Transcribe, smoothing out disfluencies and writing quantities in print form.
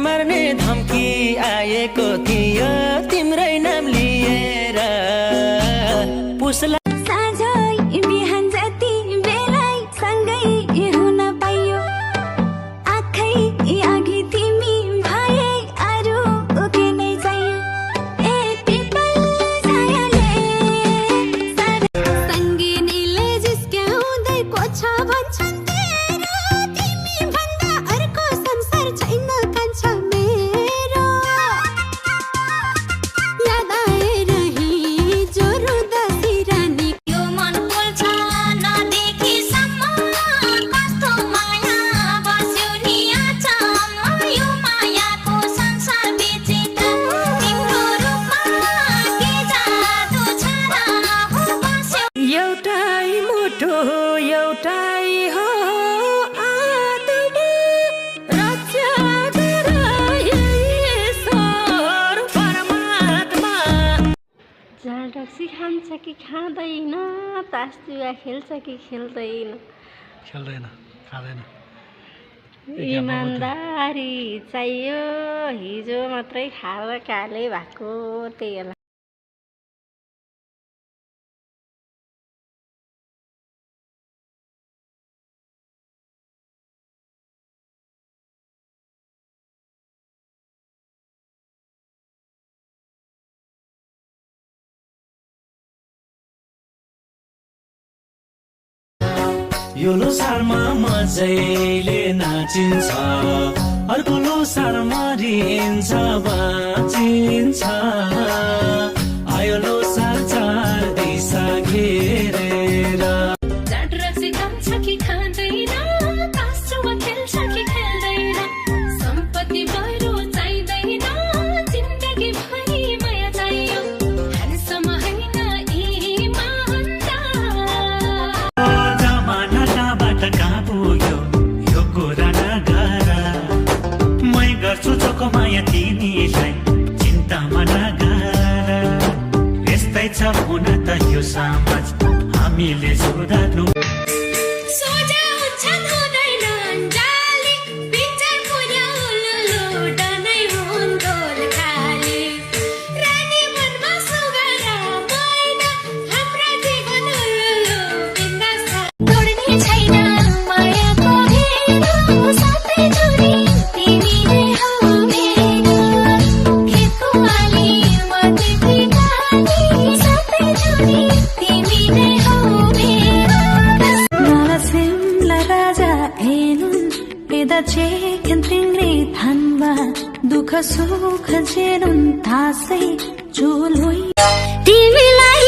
मर्ने धम्की आएको थियो तिम्रै नाम लिएर पुसला साझै बिहान जति बेलै सँगै हुन पाइयो आँखै अघि तिमी भए अरू के नै चाहियो ए पिपल सायाले सङ्गिनीले जिस्क्याउँदैको छ भन्छन् रक्सी खान्छ कि खाँदैन, तास जुवा खेल्छ कि खेल्दैन, खाँदैन। इमानदारी चाहियो, हिजो मात्रै खाएर काले भएको त्यही होला। यो लोसारमा मजैले नाचिन्छ, अर्को लोसारमा रिन्छ बाँचिन्छ। आयो लोसार चार दिशा घेरेर जाट रक्सी खान्छ कि खाँदैन, तास जुवा खेल्छ कि खेल्दैन, सम्पत्ति बरु चाहिँदैन, जिन्दगी भरि माया चाहियो, ह्यान्डसम होइन कहाँ पुग्यो यो कुरा नगर, मै गर्छु चोको माया तिमीलाई, चिन्तामा नगर। यस्तै छ हुन त यो समाज, हामीले सुधार्नु। दुःख सुख जेनुन् थासै चोलोइ तिमीलाई